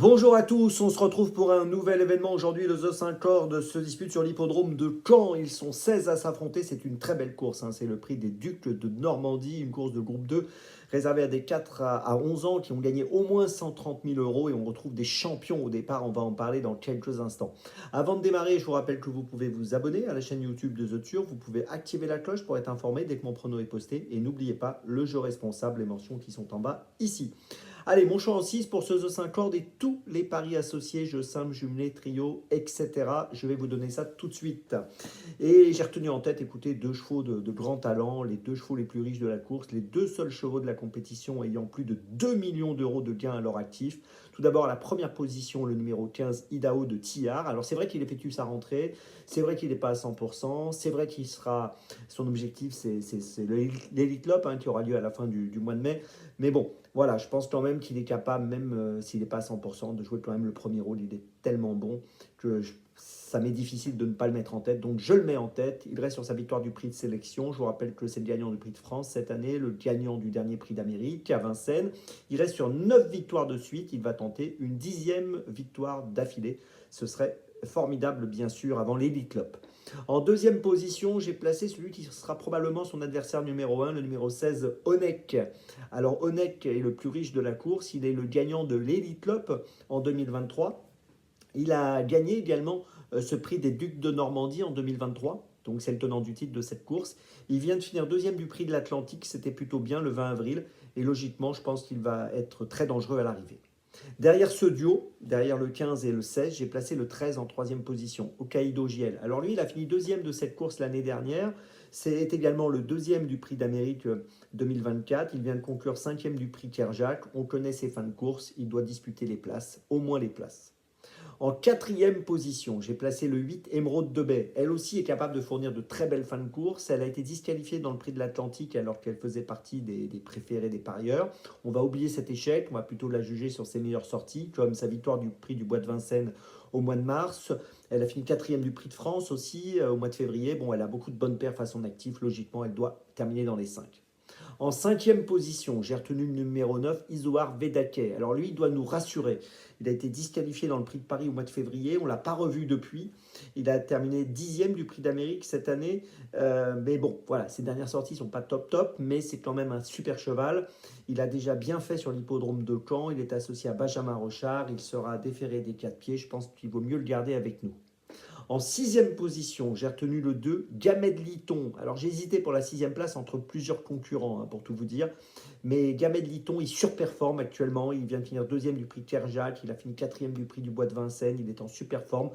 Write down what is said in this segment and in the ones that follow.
Bonjour à tous, on se retrouve pour un nouvel événement. Aujourd'hui, le The 5 Cordes se dispute sur l'hippodrome de Caen. Ils sont 16 à s'affronter. C'est une très belle course, hein. C'est le prix des Ducs de Normandie, une course de groupe 2 réservée à des 4 à 11 ans qui ont gagné au moins 130 000 euros. Et on retrouve des champions au départ. On va en parler dans quelques instants. Avant de démarrer, je vous rappelle que vous pouvez vous abonner à la chaîne YouTube de The Turf. Vous pouvez activer la cloche pour être informé dès que mon prono est posté. Et n'oubliez pas le jeu responsable, les mentions qui sont en bas ici. Allez, mon choix en 6 pour ce The 5 cordes et tous les paris associés, jeux simples, jumelés, trio, etc. Je vais vous donner ça tout de suite. Et j'ai retenu en tête, écoutez, deux chevaux de grand talent, les deux chevaux les plus riches de la course, les deux seuls chevaux de la compétition ayant plus de 2 millions d'euros de gains à leur actif. Tout d'abord, à la première position, le numéro 15, Idaho de Tillard. Alors, c'est vrai qu'il effectue sa rentrée, c'est vrai qu'il n'est pas à 100%, c'est vrai qu'il sera. Son objectif, c'est l'Elite Lop qui aura lieu à la fin du mois de mai. Mais bon, voilà, je pense quand même qu'il est capable, même s'il n'est pas à 100%, de jouer quand même le premier rôle. Il est tellement bon que ça m'est difficile de ne pas le mettre en tête. Donc je le mets en tête. Il reste sur sa victoire du prix de sélection. Je vous rappelle que c'est le gagnant du prix de France cette année, le gagnant du dernier prix d'Amérique à Vincennes. Il reste sur 9 victoires de suite. Il va tenter une 10e victoire d'affilée. Ce serait formidable, bien sûr, avant l'Elite Lop. En deuxième position, j'ai placé celui qui sera probablement son adversaire numéro 1, le numéro 16, Onek. Alors Onek est le plus riche de la course, il est le gagnant de l'Elite Lop en 2023. Il a gagné également ce prix des Ducs de Normandie en 2023. Donc c'est le tenant du titre de cette course. Il vient de finir deuxième du prix de l'Atlantique, c'était plutôt bien le 20 avril. Et logiquement, je pense qu'il va être très dangereux à l'arrivée. Derrière ce duo, derrière le 15 et le 16, j'ai placé le 13 en troisième position, Hokkaido JL. Alors lui, il a fini deuxième de cette course l'année dernière. C'est également le deuxième du prix d'Amérique 2024. Il vient de conclure cinquième du prix Kerjak. On connaît ses fins de course. Il doit disputer les places, au moins les places. En quatrième position, j'ai placé le 8 Émeraude de Bay. Elle aussi est capable de fournir de très belles fins de course. Elle a été disqualifiée dans le prix de l'Atlantique alors qu'elle faisait partie des préférés des parieurs. On va oublier cet échec, on va plutôt la juger sur ses meilleures sorties, comme sa victoire du prix du Bois de Vincennes au mois de mars. Elle a fini quatrième du prix de France aussi au mois de février. Bon, elle a beaucoup de bonnes perfs à son actif. Logiquement, elle doit terminer dans les 5. En cinquième position, j'ai retenu le numéro 9, Isoar Vedake. Alors lui, il doit nous rassurer. Il a été disqualifié dans le prix de Paris au mois de février. On ne l'a pas revu depuis. Il a terminé 10e du prix d'Amérique cette année. Mais bon, voilà, ses dernières sorties ne sont pas top, mais c'est quand même un super cheval. Il a déjà bien fait sur l'hippodrome de Caen. Il est associé à Benjamin Rochard. Il sera déféré des 4 pieds. Je pense qu'il vaut mieux le garder avec nous. En sixième position, j'ai retenu le 2, Gamed Liton. Alors j'ai hésité pour la sixième place entre plusieurs concurrents, pour tout vous dire. Mais Gamed Liton, il surperforme actuellement. Il vient de finir deuxième du prix Kerjak. Il a fini quatrième du prix du Bois de Vincennes. Il est en super forme.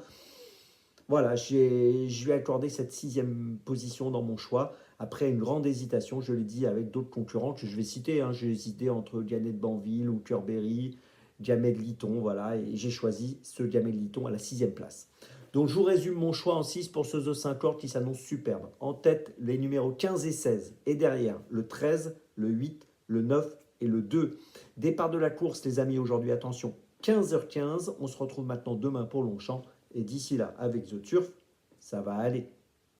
Voilà, je lui ai accordé cette sixième position dans mon choix. Après une grande hésitation, je l'ai dit, avec d'autres concurrents que je vais citer. J'ai hésité entre Gannet de Banville ou Curberry, Gamed Liton, voilà. Et j'ai choisi ce Gamed Liton à la sixième place. Donc je vous résume mon choix en 6 pour ce The 5 Cordes qui s'annonce superbe. En tête, les numéros 15 et 16. Et derrière, le 13, le 8, le 9 et le 2. Départ de la course, les amis, aujourd'hui, attention, 15h15. On se retrouve maintenant demain pour Longchamp. Et d'ici là, avec The Turf, ça va aller.